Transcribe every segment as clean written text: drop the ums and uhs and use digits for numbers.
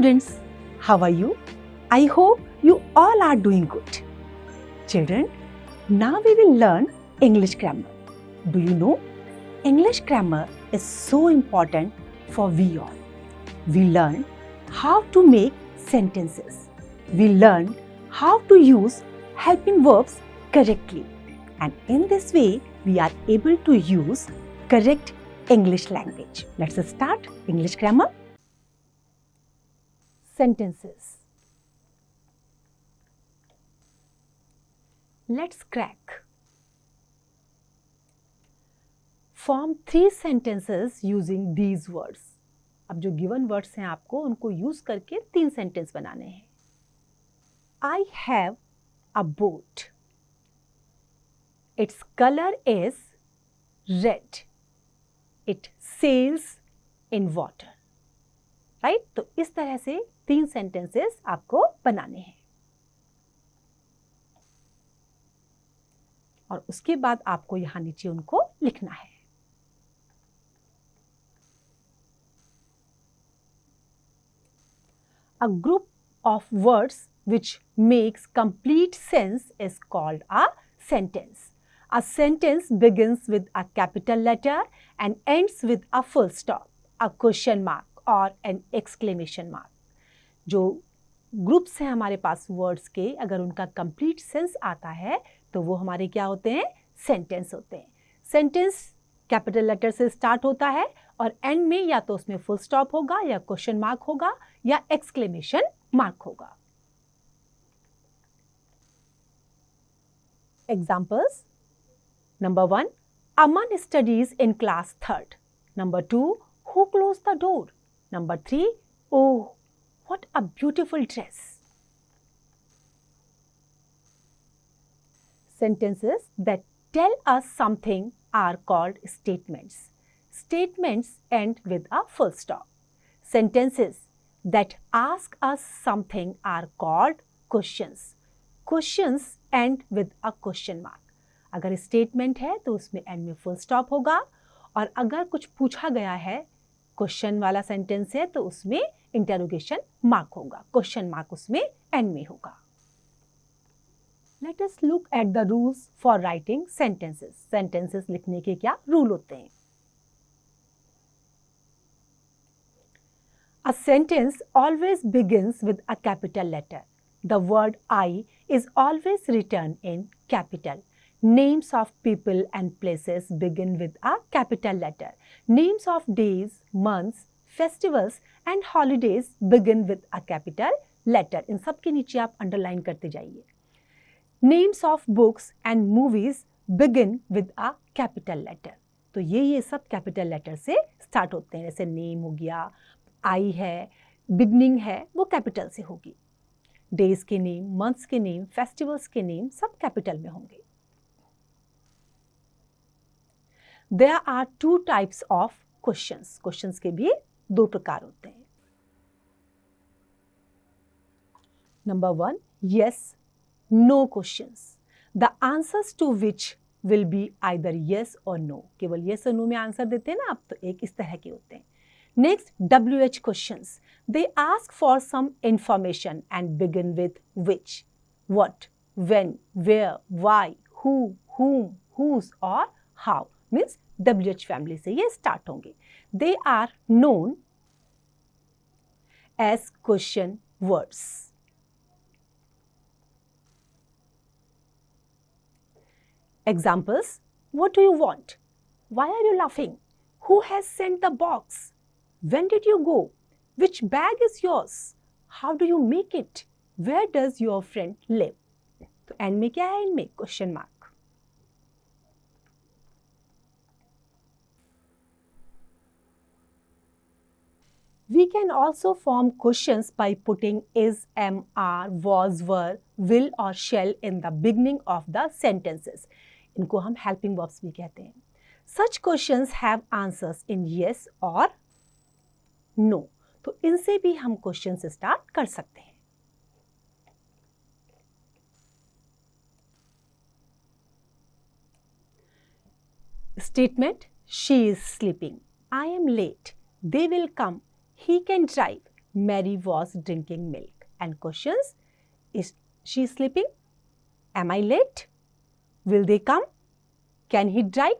students, how are you? I hope you all are doing good. Children, now we will learn English grammar. Do you know? English grammar is so important for we all. We learn how to make sentences. We learn how to use helping verbs correctly. And in this way, we are able to use correct English language. Let's start English grammar. Sentences. Let's crack. Form 3 sentences using these words. अब जो given words हैं आपको उनको use करके 3 sentence बनाने हैं. I have a boat. Its color is red. It sails in water. Right? तो इस तरह से 3 sentences आपको बनाने हैं. और उसके बाद आपको यहाँ नीचे उनको लिखना है. A group of words which makes complete sense is called a sentence. A sentence begins with a capital letter and ends with a full stop, a question mark or an exclamation mark. जो groups हैं हमारे पास words के, अगर उनका complete sense आता है तो वो हमारे क्या होते हैं? सेंटेंस होते हैं. सेंटेंस कैपिटल लेटर से स्टार्ट होता है और एंड में या तो उसमें फुल स्टॉप होगा या क्वेश्चन मार्क होगा या एक्सक्लेमेशन मार्क होगा. Examples. Number 1, Aman studies in class 3rd. Number 2, who closed the door? Number 3, oh, what a beautiful dress. Sentences that tell us something are called statements. Statements end with a full stop. Sentences that ask us something are called questions. Questions end with a question mark. अगर statement है तो उसमें and में full stop होगा और अगर कुछ पूछा गया है क्वेश्चन वाला सेंटेंस है तो उसमें इंटरोगेशन मार्क होगा. क्वेश्चन मार्क उसमें एंड में होगा. Let us look at the rules for writing sentences. Sentences लिखने के क्या रूल होते हैं? A sentence always begins with a capital letter. The word I is always written in capital. Names of people and places begin with a capital letter. Names of days, months, festivals and holidays begin with a capital letter. इन सब के नीचे आप underline करते जाइए. Names of books and movies begin with a capital letter. तो ये सब capital letter से स्टार्ट होते हैं. जैसे नेम हो गया, आई है, बिगनिंग है, वो कैपिटल से होगी. डेज के नेम, मंथ्स के नेम, फेस्टिवल्स के नेम सब कैपिटल में होंगे. There are 2 types of questions. Questions के भी 2 प्रकार होते हैं. Number 1, yes, no questions. The answers to which will be either yes or no. केवल yes और no में आंसर देते हैं ना आप, तो एक इस तरह के होते हैं. Next, WH questions. They ask for some information and begin with which, what, when, where, why, who, whom, whose or how. Means WH family से ये start होंगे. They are known as question words. Examples. What do you want? Why are you laughing? Who has sent the box? When did you go? Which bag is yours? How do you make it? Where does your friend live? तो and में क्या है? इनमें question mark. We can also form questions by putting is, am, are, was, were, will or shall in the beginning of the sentences. इनको हम helping verbs भी कहते हैं. Such questions have answers in yes or no. तो इनसे भी हम questions start कर सकते हैं. Statement: She is sleeping. I am late. They will come. He can drive. Mary was drinking milk. And questions: is she sleeping? Am I late? Will they come? Can he drive?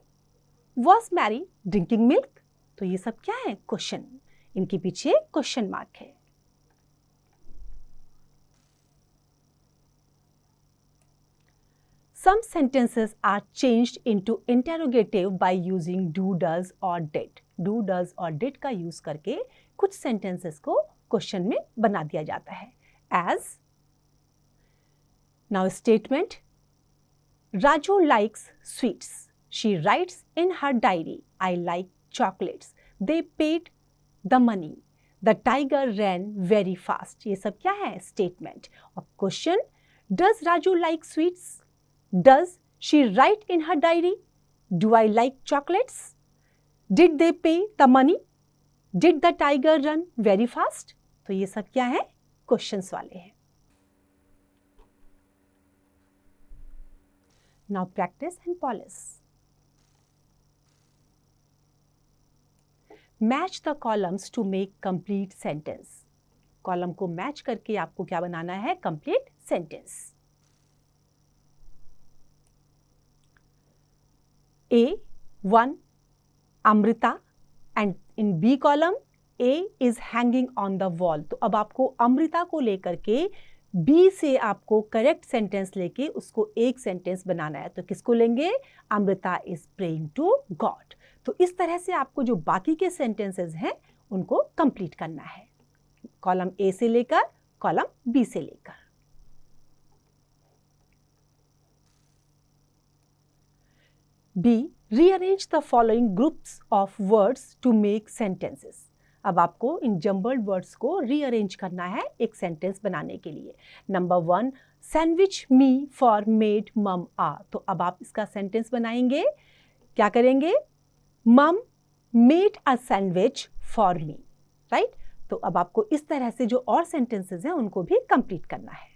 Was Mary drinking milk? तो ये सब क्या है? Question. इनके पीछे question mark है. Some sentences are changed into interrogative by using do, does or did. Do, does और did का यूज करके कुछ sentences को क्वेश्चन में बना दिया जाता है. As now statement: Raju likes sweets. She writes in her diary, I like chocolates. They paid the money. The tiger ran very fast. ये सब क्या है? Statement. और question: Does Raju like sweets? Does she write in her diary? Do I like chocolates? Did they pay the money? Did the tiger run very fast? तो ये सब क्या है? Questions वाले हैं. Now practice and polish. Match the columns to make complete sentence. Column को match करके आपको क्या बनाना है? Complete sentence. A1 Amrita and in B column A is hanging on the wall. तो अब आपको अमृता को लेकर के B से आपको करेक्ट सेंटेंस लेके उसको एक सेंटेंस बनाना है. तो किसको लेंगे? Amrita is praying to God. तो इस तरह से आपको जो बाकी के सेंटेंसेस हैं उनको कंप्लीट करना है, कॉलम A से लेकर कॉलम B से लेकर. B. Rearrange the following groups of words to make sentences. अब आपको इन जम्बल्ड वर्ड्स को रीअरेंज करना है एक सेंटेंस बनाने के लिए. Number 1, sandwich me for made मम आ. तो अब आप इसका सेंटेंस बनाएंगे. क्या करेंगे? मम made a sandwich for me. Right. तो अब आपको इस तरह से जो और सेंटेंसेस हैं उनको भी कंप्लीट करना है.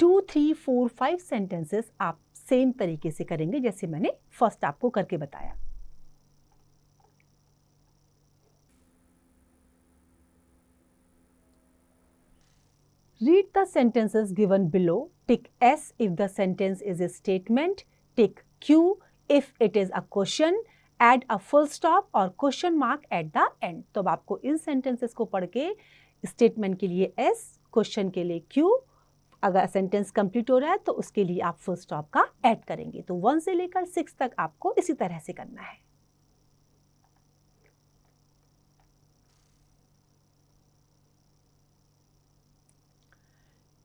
2, 3, 4, 5 सेंटेंसेस आप सेम तरीके से करेंगे जैसे मैंने फर्स्ट आपको करके बताया. Read the sentences given below. Tick S if the sentence is a statement. Tick Q if it is a question. Add a full stop or question mark at the end. तो अब आपको इन sentences को पढ़ के statement के लिए S, question के लिए Q, अगर सेंटेंस कंप्लीट हो रहा है तो उसके लिए आप फुल स्टॉप का ऐड करेंगे. तो 1 से लेकर 6 तक आपको इसी तरह से करना है.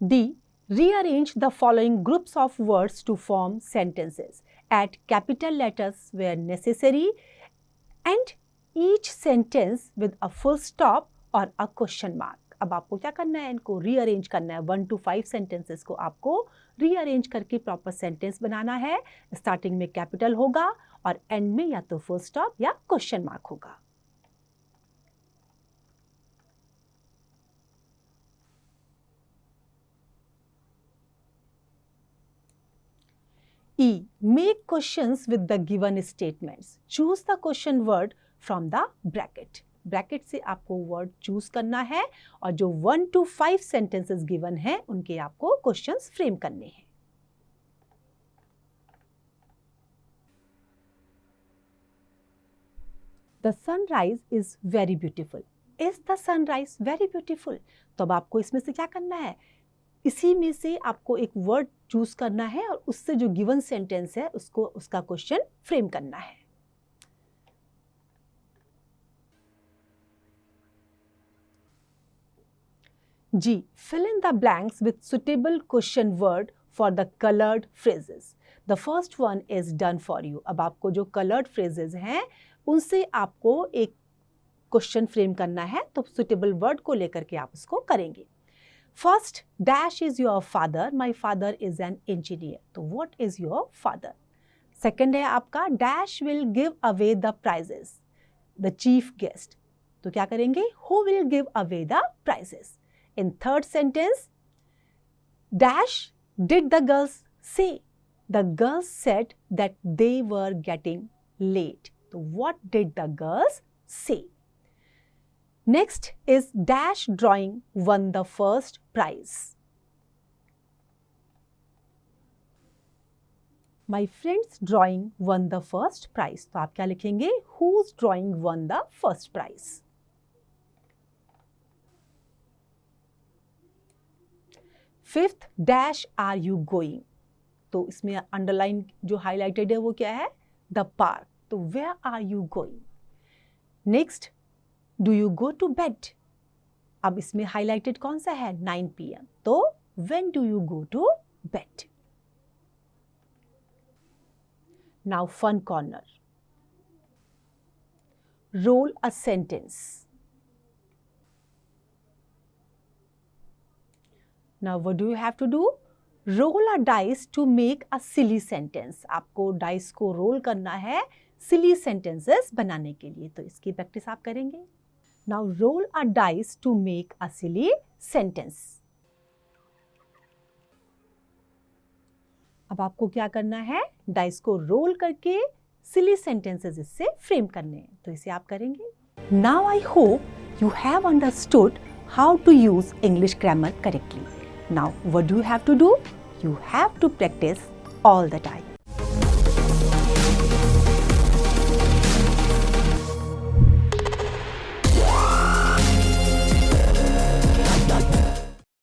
D. Rearrange the following groups of words to form sentences. Add capital letters where necessary and each sentence with a full stop or a question mark. अब आपको क्या करना है? इनको रीअरेंज करना है. 1 to 5 सेंटेंसेस को आपको रीअरेंज करके प्रॉपर सेंटेंस बनाना है. स्टार्टिंग में कैपिटल होगा और एंड में या तो फुल स्टॉप या क्वेश्चन मार्क होगा. E. Make questions with the given statements. Choose the question word from the bracket. Bracket से आपको वर्ड चूज करना है और जो 1 to 5 सेंटेंसेस गिवन हैं उनके आपको क्वेश्चंस फ्रेम करने हैं. The sunrise is very beautiful. Is the sunrise very beautiful. तो अब आपको इसमें से क्या करना है? इसी में से आपको एक वर्ड चूज करना है और उससे जो गिवन सेंटेंस है उसको उसका क्वेश्चन फ्रेम करना है. G. Fill in the blanks with suitable question word for the colored phrases. The first one is done for you. अब आपको जो colored phrases हैं उनसे आपको एक क्वेश्चन फ्रेम करना है. तो suitable word को लेकर के आप उसको करेंगे. First, dash is your father. My father is an engineer. तो what is your father? Second है आपका dash will give away the prizes. The chief guest. तो क्या करेंगे? Who will give away the prizes? In third sentence, dash did the girls say? The girls said that they were getting late. तो what did the girls say? Next is dash drawing won the first prize. My friend's drawing won the first prize. तो आप क्या लिखेंगे? Whose drawing won the first prize? Fifth, dash are you going? तो इसमें underline जो highlighted है वो क्या है? The park. तो where are you going? Next, do you go to bed? अब इसमें हाईलाइटेड कौन सा है? 9 PM. तो when do you go to bed? Now fun corner. Roll a sentence. Now what do you have to do? Roll a dice to make a silly sentence. आपको dice को role करना है silly sentences बनाने के लिए, तो इसकी practice आप करेंगे. Now roll a dice to make a silly sentence. अब आपको क्या करना है? डाइस को रोल करके सिली सेंटेंसेस इससे फ्रेम करने हैं, तो इसे आप करेंगे. Now I hope you have understood how to use English grammar correctly. Now what do you have to do? You have to practice all the time.